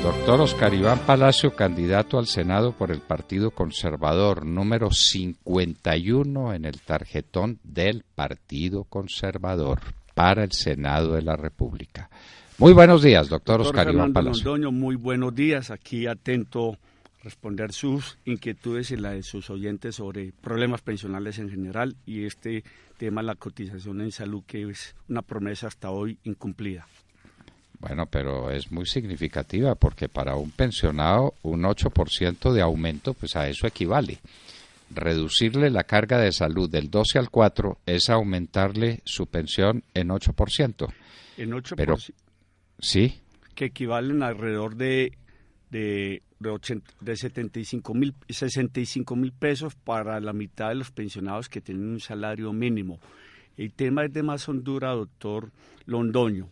Doctor Oscar Iván Palacio, candidato al Senado por el Partido Conservador, número 51 en el tarjetón del Partido Conservador para el Senado de la República. Muy buenos días, doctor Oscar Iván Palacio. Londoño, muy buenos días, aquí atento a responder sus inquietudes y la de sus oyentes sobre problemas pensionales en general y este tema, la cotización en salud, que es una promesa hasta hoy incumplida. Bueno, pero es muy significativa porque para un pensionado un 8% de aumento, pues a eso equivale. Reducirle la carga de salud del 12 al 4 es aumentarle su pensión en 8%. En 8%. Pero, sí. Que equivalen alrededor de 65 mil pesos para la mitad de los pensionados que tienen un salario mínimo. El tema es de más hondura, doctor Londoño.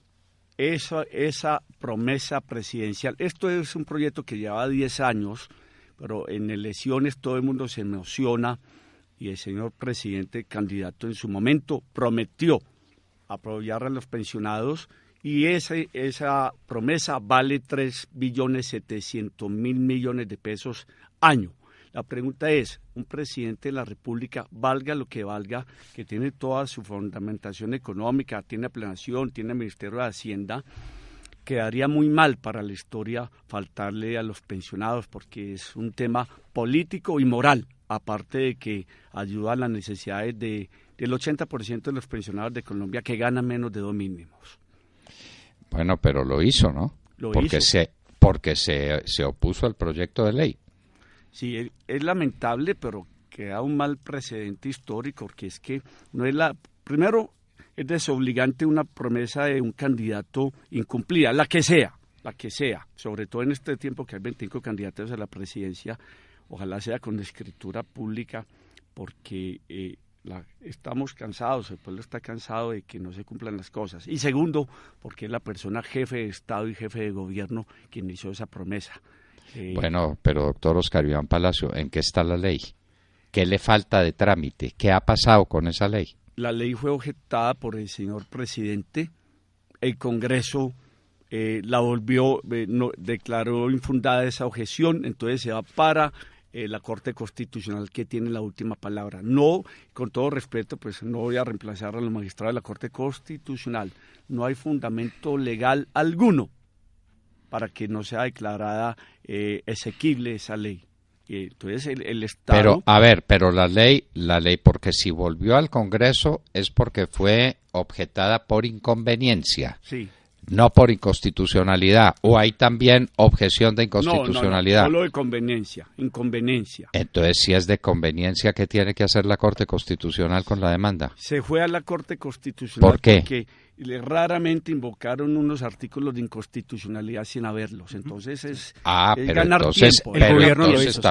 Esa promesa presidencial, esto es un proyecto que lleva 10 años, pero en elecciones todo el mundo se emociona y el señor presidente, candidato en su momento, prometió apoyar a los pensionados y esa promesa vale 3.700.000.000.000 de pesos año. La pregunta es, un presidente de la República, valga lo que valga, que tiene toda su fundamentación económica, tiene planeación, tiene Ministerio de Hacienda, quedaría muy mal para la historia faltarle a los pensionados porque es un tema político y moral, aparte de que ayuda a las necesidades del 80% de los pensionados de Colombia que ganan menos de 2 mínimos. Bueno, pero lo hizo, ¿no? Porque se opuso al proyecto de ley. Sí, es lamentable, pero queda un mal precedente histórico, porque es que no es primero, es desobligante una promesa de un candidato incumplida, la que sea, sobre todo en este tiempo que hay 25 candidatos a la presidencia, ojalá sea con escritura pública, porque estamos cansados, el pueblo está cansado de que no se cumplan las cosas. Y segundo, porque es la persona jefe de Estado y jefe de gobierno quien hizo esa promesa. Bueno, pero doctor Oscar Iván Palacio, ¿en qué está la ley? ¿Qué le falta de trámite? ¿Qué ha pasado con esa ley? La ley fue objetada por el señor presidente, el Congreso la volvió, declaró infundada esa objeción, entonces se va para la Corte Constitucional, que tiene la última palabra. No, con todo respeto, pues no voy a reemplazar a los magistrados de la Corte Constitucional, no hay fundamento legal alguno para que no sea declarada exequible esa ley. Entonces el Estado... Pero la ley, porque si volvió al Congreso es porque fue objetada por inconveniencia, sí, no por inconstitucionalidad, o hay también objeción de inconstitucionalidad. No, solo de inconveniencia. Entonces, si es de conveniencia, ¿qué tiene que hacer la Corte Constitucional con la demanda? Se fue a la Corte Constitucional. ¿Por qué? Porque raramente invocaron unos artículos de inconstitucionalidad sin haberlos. Entonces es ganar tiempo. El gobierno lo hizo, sí.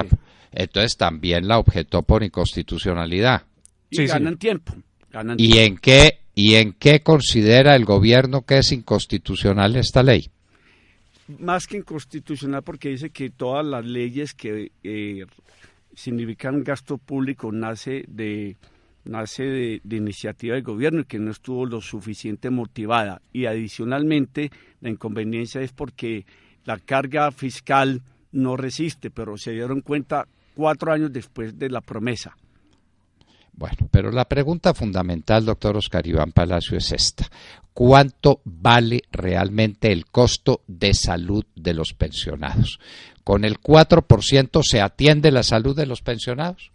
Entonces también la objetó por inconstitucionalidad. Y ganan tiempo. ¿Y en qué considera el gobierno que es inconstitucional esta ley? Más que inconstitucional, porque dice que todas las leyes que significan gasto público nace de iniciativa del gobierno y que no estuvo lo suficiente motivada. Y adicionalmente, la inconveniencia es porque la carga fiscal no resiste, pero se dieron cuenta 4 años después de la promesa. Bueno, pero la pregunta fundamental, doctor Oscar Iván Palacio, es esta. ¿Cuánto vale realmente el costo de salud de los pensionados? ¿Con el 4% se atiende la salud de los pensionados?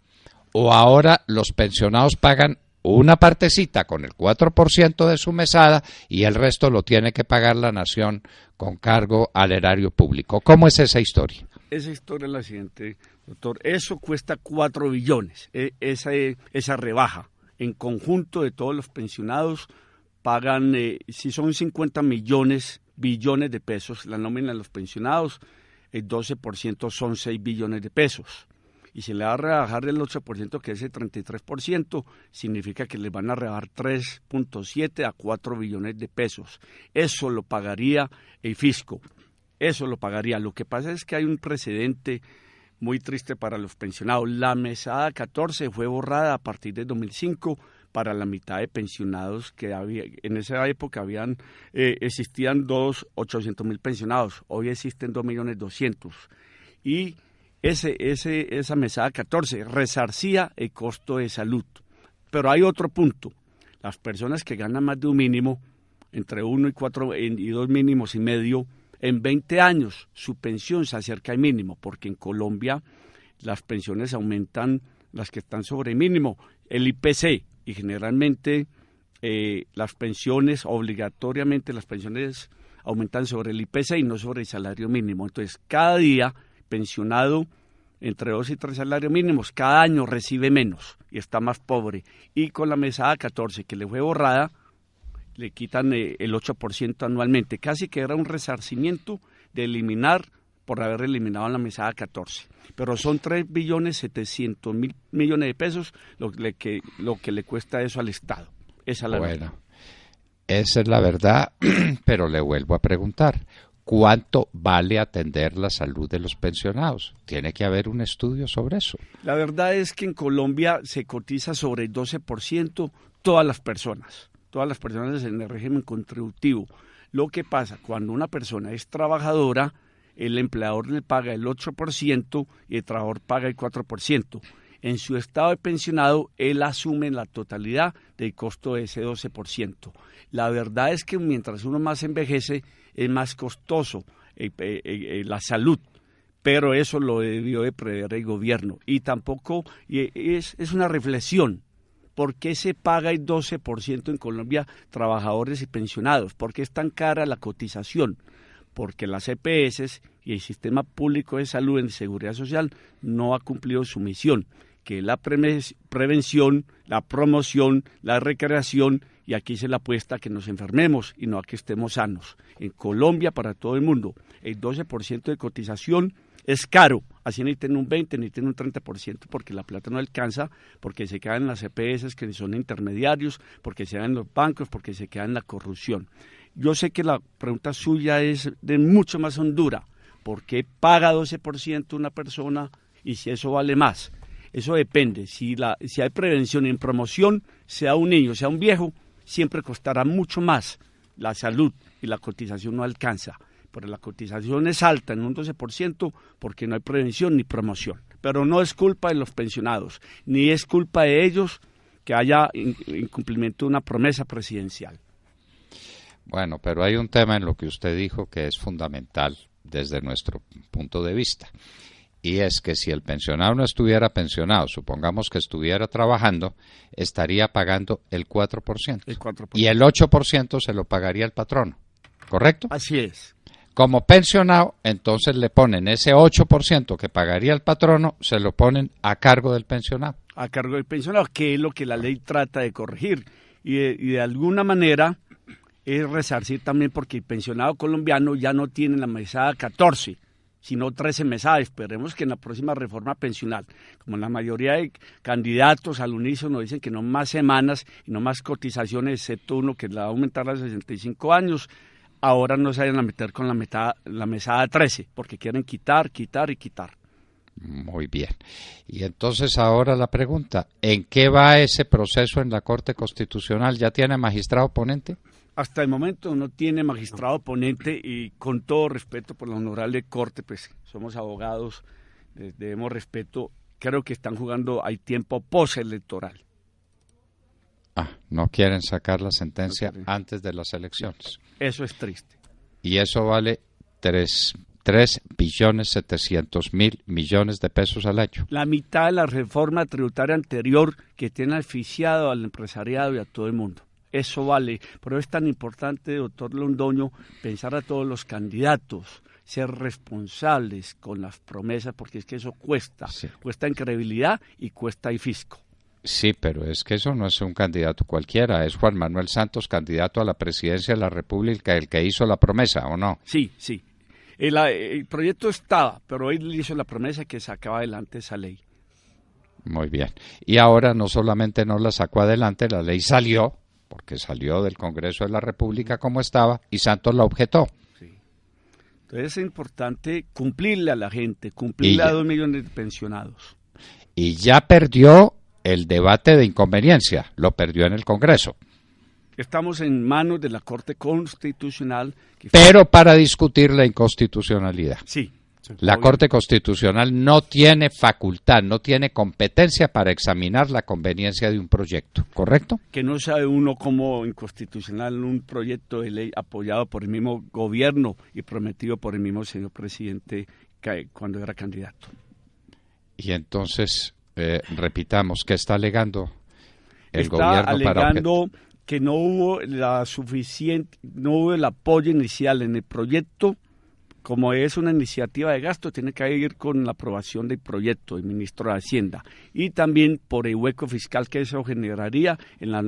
¿O ahora los pensionados pagan una partecita con el 4% de su mesada y el resto lo tiene que pagar la nación con cargo al erario público? ¿Cómo es esa historia? Esa historia es la siguiente, doctor. Eso cuesta 4 billones, esa rebaja. En conjunto de todos los pensionados pagan, si son 50 billones de pesos, la nómina de los pensionados, el 12% son 6 billones de pesos. Y si le va a rebajar el 8%, que es el 33%, significa que les van a rebajar 3.7 a 4 billones de pesos. Eso lo pagaría el fisco. Eso lo pagaría. Lo que pasa es que hay un precedente muy triste para los pensionados. La mesada 14 fue borrada a partir de 2005 para la mitad de pensionados que había. En esa época existían 800.000 pensionados, hoy existen 2.200.000. Y esa mesada 14 resarcía el costo de salud. Pero hay otro punto, las personas que ganan más de un mínimo, entre 1 y 4 y 2 mínimos y medio, en 20 años su pensión se acerca al mínimo, porque en Colombia las pensiones aumentan, las que están sobre el mínimo, el IPC, y generalmente las pensiones, obligatoriamente las pensiones aumentan sobre el IPC y no sobre el salario mínimo. Entonces, cada día, pensionado entre 2 y 3 salarios mínimos, cada año recibe menos y está más pobre. Y con la mesada 14 que le fue borrada, le quitan el 8% anualmente. Casi que era un resarcimiento de eliminar por haber eliminado la mesada 14. Pero son 3.700.000 millones de pesos lo que le cuesta eso al Estado. Esa es la verdad. Esa es la verdad, pero le vuelvo a preguntar. ¿Cuánto vale atender la salud de los pensionados? Tiene que haber un estudio sobre eso. La verdad es que en Colombia se cotiza sobre el 12% todas las personas en el régimen contributivo. Lo que pasa, cuando una persona es trabajadora, el empleador le paga el 8% y el trabajador paga el 4%. En su estado de pensionado, él asume la totalidad del costo de ese 12%. La verdad es que mientras uno más envejece, es más costoso la salud, pero eso lo debió de prever el gobierno. Y tampoco, es una reflexión, ¿por qué se paga el 12% en Colombia trabajadores y pensionados? ¿Por qué es tan cara la cotización? Porque las EPS y el Sistema Público de Salud en Seguridad Social no ha cumplido su misión, que es la prevención, la promoción, la recreación, y aquí se le apuesta a que nos enfermemos y no a que estemos sanos. En Colombia, para todo el mundo, el 12% de cotización es caro, así necesitan un 20%, necesitan un 30%, porque la plata no alcanza, porque se quedan en las EPS que son intermediarios, porque se quedan en los bancos, porque se quedan en la corrupción. Yo sé que la pregunta suya es de mucho más hondura. ¿Por qué paga 12% una persona y si eso vale más? Eso depende. Si hay prevención y promoción, sea un niño, sea un viejo, siempre costará mucho más la salud y la cotización no alcanza. Pero la cotización es alta en un 12% porque no hay prevención ni promoción. Pero no es culpa de los pensionados, ni es culpa de ellos que haya incumplimiento de una promesa presidencial. Bueno, pero hay un tema en lo que usted dijo que es fundamental desde nuestro punto de vista. Y es que si el pensionado no estuviera pensionado, supongamos que estuviera trabajando, estaría pagando el 4%. El 4%. Y el 8% se lo pagaría el patrono, ¿correcto? Así es. Como pensionado, entonces le ponen ese 8% que pagaría el patrono, se lo ponen a cargo del pensionado. A cargo del pensionado, que es lo que la ley trata de corregir. Y de alguna manera es resarcir también porque el pensionado colombiano ya no tiene la mesada 14, sino 13 mesadas. Esperemos que en la próxima reforma pensional, como la mayoría de candidatos al unísono dicen que no más semanas y no más cotizaciones, excepto uno que la va a aumentar a 65 años, ahora no se vayan a meter con la mesada 13, porque quieren quitar. Muy bien. Y entonces ahora la pregunta, ¿en qué va ese proceso en la Corte Constitucional? ¿Ya tiene magistrado ponente? Hasta el momento no tiene magistrado ponente y con todo respeto por la honorable Corte, pues somos abogados, debemos respeto, creo que están jugando al tiempo postelectoral. No quieren sacar la sentencia antes de las elecciones. Eso es triste. Y eso vale 3.700.000.000.000 de pesos al año. La mitad de la reforma tributaria anterior que tiene asfixiado al empresariado y a todo el mundo. Eso vale. Por eso es tan importante, doctor Londoño, pensar a todos los candidatos, ser responsables con las promesas, porque es que eso cuesta. Sí. Cuesta en credibilidad y cuesta en fisco. Sí, pero es que eso no es un candidato cualquiera, es Juan Manuel Santos, candidato a la presidencia de la República, el que hizo la promesa, ¿o no? Sí. El proyecto estaba, pero él hizo la promesa que sacaba adelante esa ley. Muy bien. Y ahora no solamente no la sacó adelante, la ley salió, porque salió del Congreso de la República como estaba, y Santos la objetó. Sí. Entonces es importante cumplirle a la gente, cumplirle a 2 millones de pensionados. Y ya perdió el debate de inconveniencia, lo perdió en el Congreso. Estamos en manos de la Corte Constitucional. Pero para discutir la inconstitucionalidad. Sí. La Corte Constitucional no tiene facultad, no tiene competencia para examinar la conveniencia de un proyecto, ¿correcto? Que no sabe uno cómo inconstitucional un proyecto de ley apoyado por el mismo gobierno y prometido por el mismo señor presidente cuando era candidato. Y entonces, repitamos, ¿qué está alegando el gobierno para alegando que no hubo no hubo el apoyo inicial en el proyecto. Como es una iniciativa de gasto, tiene que ir con la aprobación del proyecto del ministro de Hacienda y también por el hueco fiscal que eso generaría en las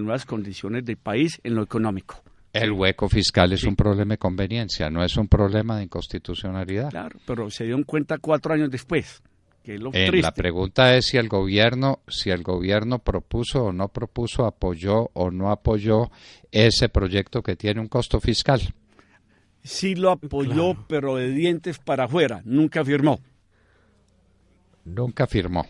nuevas condiciones del país en lo económico. El hueco fiscal es un problema de conveniencia, no es un problema de inconstitucionalidad. Claro, pero se dieron cuenta 4 años después. Que es lo triste. La pregunta es si el gobierno propuso o no propuso, apoyó o no apoyó ese proyecto que tiene un costo fiscal. Sí lo apoyó, claro, pero de dientes para afuera, nunca firmó. Nunca firmó.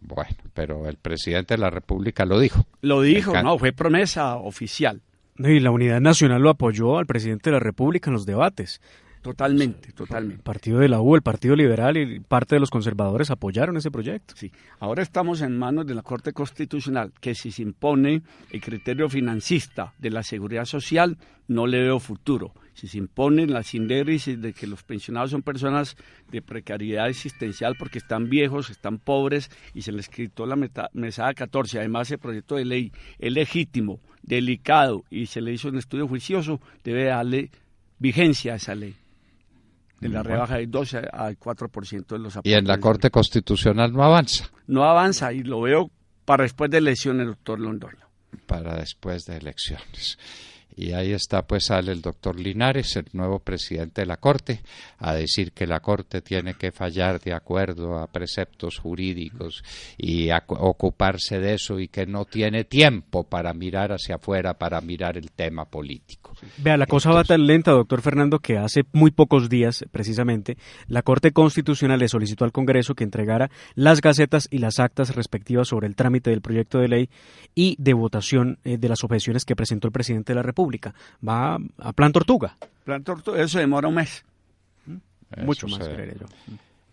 Bueno, pero el presidente de la República lo dijo. Lo dijo, no, fue promesa oficial. Y la Unidad Nacional lo apoyó al presidente de la República en los debates. Totalmente. El partido de la U, el Partido Liberal y parte de los conservadores apoyaron ese proyecto. Sí, ahora estamos en manos de la Corte Constitucional, que si se impone el criterio financista de la seguridad social, no le veo futuro. Si se impone la sindéresis de que los pensionados son personas de precariedad existencial porque están viejos, están pobres y se les quitó la mesada 14, además el proyecto de ley es legítimo, delicado y se le hizo un estudio juicioso, debe darle vigencia a esa ley. De la rebaja del 12 al 4% de los aportes. Y en la Corte Constitucional no avanza. No avanza y lo veo para después de elecciones, doctor Londoño. Para después de elecciones. Y ahí está, pues sale el doctor Linares, el nuevo presidente de la Corte, a decir que la Corte tiene que fallar de acuerdo a preceptos jurídicos y a ocuparse de eso y que no tiene tiempo para mirar hacia afuera, para mirar el tema político. Vea, la cosa va tan lenta, doctor Fernando, que hace muy pocos días, precisamente, la Corte Constitucional le solicitó al Congreso que entregara las gacetas y las actas respectivas sobre el trámite del proyecto de ley y de votación de las objeciones que presentó el presidente de la República. Va a plan tortuga. Plan tortuga, eso demora un mes. Mucho más, creería yo.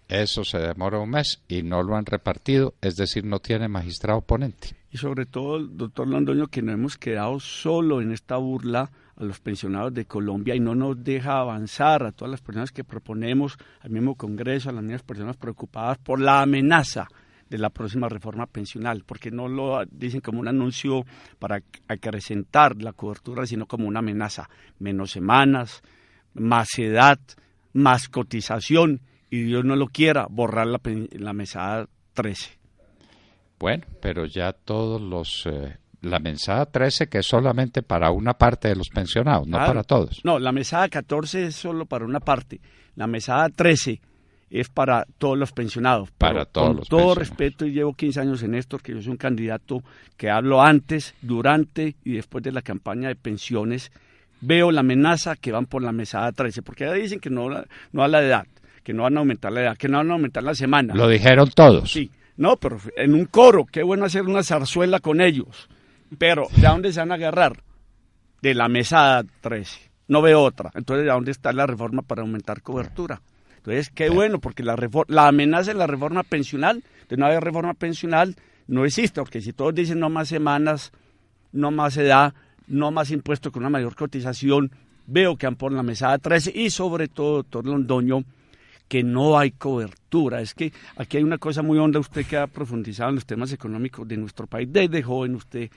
Eso se demora un mes y no lo han repartido, es decir, no tiene magistrado ponente. Y sobre todo, doctor Londoño, que no hemos quedado solo en esta burla a los pensionados de Colombia y no nos deja avanzar a todas las personas que proponemos, al mismo Congreso, a las mismas personas preocupadas por la amenaza de la próxima reforma pensional, porque no lo dicen como un anuncio para acrecentar la cobertura, sino como una amenaza. Menos semanas, más edad, más cotización, y Dios no lo quiera, borrar la mesada 13. Bueno, pero ya todos la mesada 13 que es solamente para una parte de los pensionados, no para todos. No, la mesada 14 es solo para una parte, la mesada 13 es para todos los pensionados. Para todos los pensionados. Con todo respeto, y llevo 15 años en esto, que yo soy un candidato que hablo antes, durante y después de la campaña de pensiones, veo la amenaza que van por la mesada 13, porque ya dicen que no a la edad, que no van a aumentar la edad, que no van a aumentar la semana. Lo dijeron todos. Sí, no, pero en un coro, qué bueno hacer una zarzuela con ellos, pero ¿de dónde se van a agarrar? De la mesada 13, no veo otra. Entonces, ¿de dónde está la reforma para aumentar cobertura? Entonces, qué bueno, porque la amenaza de la reforma pensional, de no haber reforma pensional, no existe, porque si todos dicen no más semanas, no más edad, no más impuestos con una mayor cotización, veo que van por la mesada 13 y sobre todo, doctor Londoño, que no hay cobertura. Es que aquí hay una cosa muy honda, usted que ha profundizado en los temas económicos de nuestro país desde joven, usted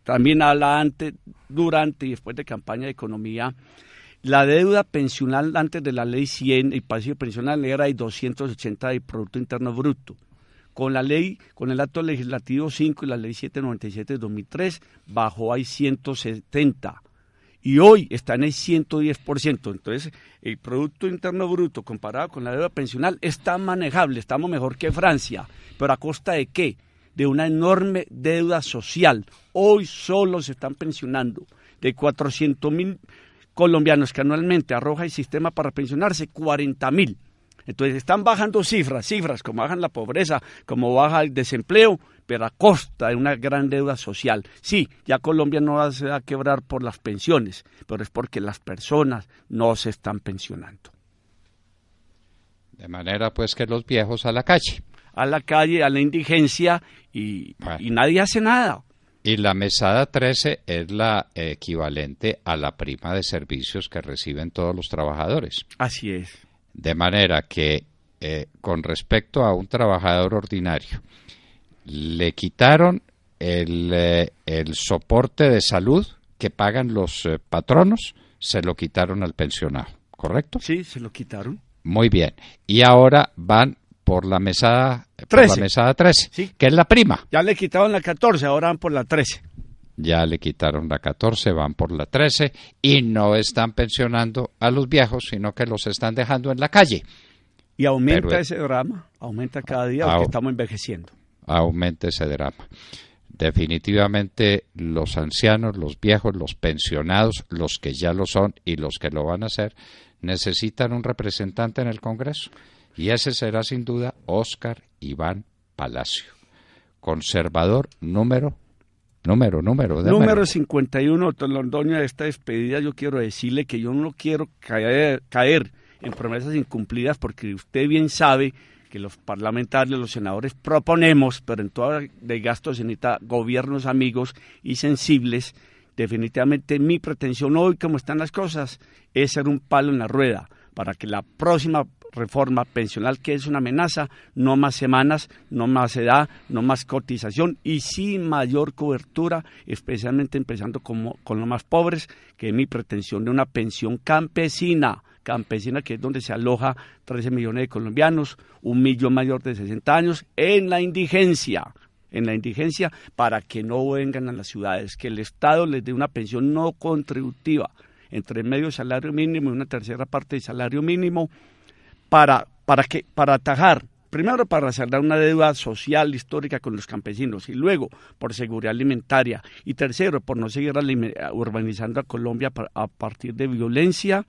también habla antes, durante y después de campaña de economía. La deuda pensional antes de la ley 100, el pasivo pensional era de 280 del Producto Interno Bruto. Con el acto legislativo 5 y la ley 797 de 2003, bajó a 170. Y hoy está en el 110%. Entonces, el Producto Interno Bruto comparado con la deuda pensional está manejable, estamos mejor que Francia. ¿Pero a costa de qué? De una enorme deuda social. Hoy solo se están pensionando de 400.000 colombianos que anualmente arroja el sistema para pensionarse, 40.000. Entonces están bajando cifras, como bajan la pobreza, como baja el desempleo, pero a costa de una gran deuda social. Sí, ya Colombia no se va a quebrar por las pensiones, pero es porque las personas no se están pensionando. De manera pues que los viejos a la calle. A la calle, a la indigencia y nadie hace nada. Y la mesada 13 es la equivalente a la prima de servicios que reciben todos los trabajadores. Así es. De manera que con respecto a un trabajador ordinario, le quitaron el soporte de salud que pagan los patronos, se lo quitaron al pensionado, ¿correcto? Sí, se lo quitaron. Muy bien. Y ahora van por la mesada 13, sí, que es la prima. Ya le quitaron la 14, ahora van por la 13. Ya le quitaron la 14, van por la 13 y no están pensionando a los viejos, sino que los están dejando en la calle. Y aumenta ese drama, aumenta cada día porque estamos envejeciendo. Aumenta ese drama. Definitivamente los ancianos, los viejos, los pensionados, los que ya lo son y los que lo van a hacer, necesitan un representante en el Congreso. Y ese será sin duda Óscar Iván Palacio, conservador número 51, doctor Londoño. De esta despedida yo quiero decirle que yo no quiero caer en promesas incumplidas, porque usted bien sabe que los parlamentarios, los senadores proponemos, pero en todo de gasto se necesita gobiernos amigos y sensibles. Definitivamente mi pretensión hoy, como están las cosas, es ser un palo en la rueda para que la próxima reforma pensional, que es una amenaza, no más semanas, no más edad, no más cotización y sí mayor cobertura, especialmente empezando con los más pobres, que es mi pretensión de una pensión campesina, que es donde se aloja 13 millones de colombianos, 1 millón mayor de 60 años, en la indigencia, para que no vengan a las ciudades, que el Estado les dé una pensión no contributiva, entre medio salario mínimo y una tercera parte del salario mínimo, para atajar, primero para saldar una deuda social histórica con los campesinos, y luego por seguridad alimentaria, y tercero por no seguir urbanizando a Colombia a partir de violencia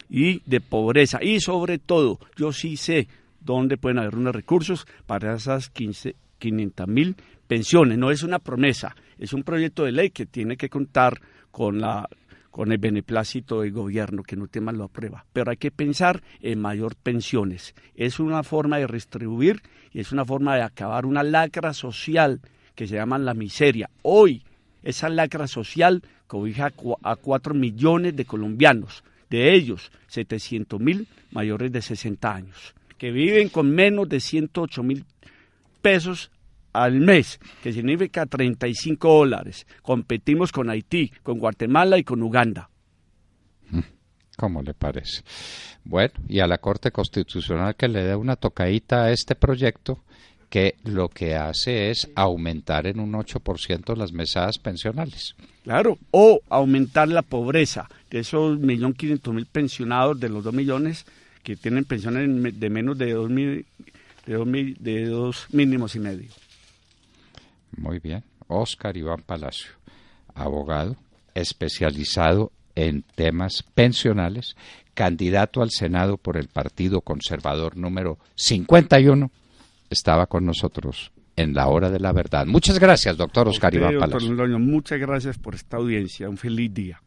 y de pobreza. Y sobre todo, yo sí sé dónde pueden haber unos recursos para esas 500.000 pensiones. No es una promesa, es un proyecto de ley que tiene que contar con el beneplácito del gobierno, que no tema lo aprueba. Pero hay que pensar en mayor pensiones. Es una forma de redistribuir y es una forma de acabar una lacra social que se llama la miseria. Hoy, esa lacra social cobija a 4 millones de colombianos. De ellos, 700.000 mayores de 60 años, que viven con menos de 108.000 pesos al mes, que significa $35. Competimos con Haití, con Guatemala y con Uganda. ¿Cómo le parece? Bueno, y a la Corte Constitucional que le dé una tocadita a este proyecto, que lo que hace es aumentar en un 8% las mesadas pensionales. Claro, o aumentar la pobreza de esos 1.500.000 pensionados, de los 2 millones que tienen pensiones de menos de 2 mínimos y medio. Muy bien. Óscar Iván Palacio, abogado especializado en temas pensionales, candidato al Senado por el Partido Conservador número 51, estaba con nosotros en la hora de la verdad. Muchas gracias, doctor Óscar Iván Palacio. Doctor Londoño, muchas gracias por esta audiencia. Un feliz día.